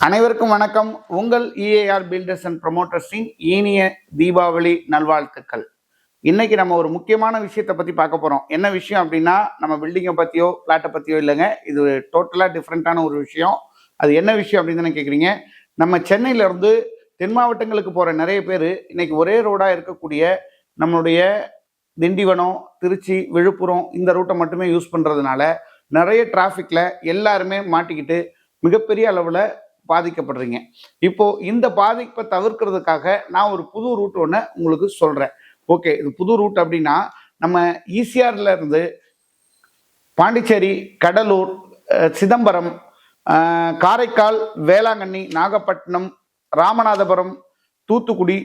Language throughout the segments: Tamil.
அனைவருக்கும் வணக்கம். உங்கள் இஏஆர் பில்டர்ஸ் அண்ட் ப்ரமோட்டர்ஸின் இனிய தீபாவளி நல்வாழ்த்துக்கள். இன்னைக்கு நம்ம ஒரு முக்கியமான விஷயத்தை பற்றி பார்க்க போகிறோம். என்ன விஷயம் அப்படின்னா, நம்ம பில்டிங்கை பற்றியோ ஃப்ளாட்டை பற்றியோ இல்லைங்க. இது டோட்டலாக டிஃப்ரெண்ட்டான ஒரு விஷயம். அது என்ன விஷயம் அப்படின்னு தானே கேட்குறீங்க. நம்ம சென்னையிலேருந்து தென் மாவட்டங்களுக்கு போகிற நிறைய பேர் இன்னைக்கு ஒரே ரோடாக இருக்கக்கூடிய நம்மளுடைய திண்டிவனம், திருச்சி, விழுப்புரம் இந்த ரூட்டை மட்டுமே யூஸ் பண்ணுறதுனால நிறைய டிராஃபிக்கில் எல்லாருமே மாட்டிக்கிட்டு மிகப்பெரிய அளவில் பாதிக்கப்படுறீங்க. இப்போ இந்த பாதிப்பை தவிர்க்கிறதுக்காக நான் ஒரு புது ரூட் ஒன்று உங்களுக்கு சொல்றேன். ஓகே, இது புது ரூட் அப்படின்னா நம்ம ஈசிஆர்ல இருந்து பாண்டிச்சேரி, கடலூர், சிதம்பரம், காரைக்கால், வேளாங்கண்ணி, நாகப்பட்டினம், ராமநாதபுரம், தூத்துக்குடி,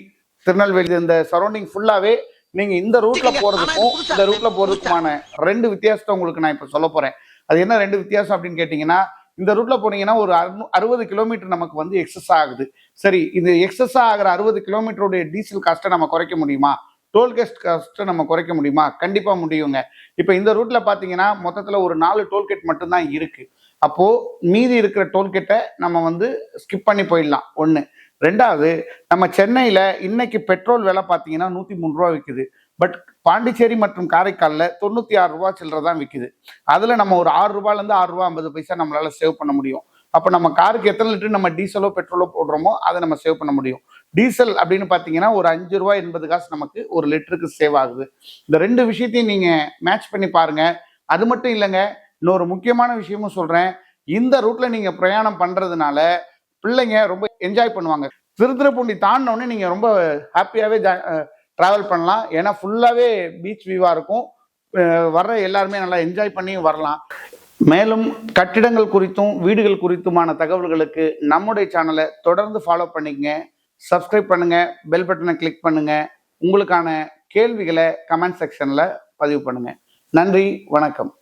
திருநெல்வேலி இந்த சரௌண்டிங் ஃபுல்லாவே நீங்க இந்த ரூட்ல போறதுக்கும் இந்த ரூட்ல போறதுக்குமான ரெண்டு வித்தியாசத்தை உங்களுக்கு நான் இப்ப சொல்ல போறேன். அது என்ன ரெண்டு வித்தியாசம் அப்படின்னு கேட்டீங்கன்னா, இந்த ரூட்ல போனீங்கன்னா ஒரு 60 கிலோமீட்டர் நமக்கு வந்து எக்ஸஸ் ஆகுது. சரி, இது எக்ஸஸ் ஆகிற 60 கிலோமீட்டருடைய டீசல் காஸ்ட்டை நம்ம குறைக்க முடியுமா? டோல்கேட் காஸ்ட்டை நம்ம குறைக்க முடியுமா? கண்டிப்பா முடியுங்க. இப்போ இந்த ரூட்ல பாத்தீங்கன்னா மொத்தத்துல ஒரு 4 டோல்கேட் மட்டும்தான் இருக்கு. அப்போ மீதி இருக்கிற டோல்கேட்டை நம்ம வந்து ஸ்கிப் பண்ணி போயிடலாம். ஒன்று. ரெண்டாவது, நம்ம சென்னையில இன்னைக்கு பெட்ரோல் விலை பார்த்தீங்கன்னா 103 ரூபா விற்குது. பட் பாண்டிச்சேரி மற்றும் காரைக்காலில் 96 ரூபா சில்லற தான் விற்குது. அதில் நம்ம ஒரு 6 ரூபாயிலேருந்து 6 ரூபா 50 பைசா நம்மளால சேவ் பண்ண முடியும். அப்போ நம்ம காருக்கு எத்தனை லிட்டர் நம்ம டீசலோ பெட்ரோலோ போடுறோமோ அதை நம்ம சேவ் பண்ண முடியும். டீசல் அப்படின்னு பார்த்தீங்கன்னா ஒரு 5 ரூபாய் 80 காசு நமக்கு ஒரு லிட்டருக்கு சேவ் ஆகுது. இந்த ரெண்டு விஷயத்தையும் நீங்கள் மேட்ச் பண்ணி பாருங்க. அது மட்டும் இல்லைங்க, இன்னொரு முக்கியமான விஷயமும் சொல்கிறேன். இந்த ரூட்டில் நீங்கள் பிரயாணம் பண்ணுறதுனால பிள்ளைங்க ரொம்ப என்ஜாய் பண்ணுவாங்க. திருத்துறைப்பூண்டி தாண்டினோடனே நீங்கள் ரொம்ப ஹாப்பியாகவே ட்ராவல் பண்ணலாம். ஏன்னா ஃபுல்லாகவே பீச் வியூவாக இருக்கும். வர்ற எல்லாருமே நல்லா என்ஜாய் பண்ணி வரலாம். மேலும் கட்டிடங்கள் குறித்தும் வீடுகள் குறித்துமான தகவல்களுக்கு நம்முடைய சேனலை தொடர்ந்து ஃபாலோ பண்ணிக்கங்க. சப்ஸ்கிரைப் பண்ணுங்க, பெல் பட்டனை கிளிக் பண்ணுங்க. உங்களுக்கான கேள்விகளை கமெண்ட் செக்ஷனில் பதிவு பண்ணுங்க. நன்றி, வணக்கம்.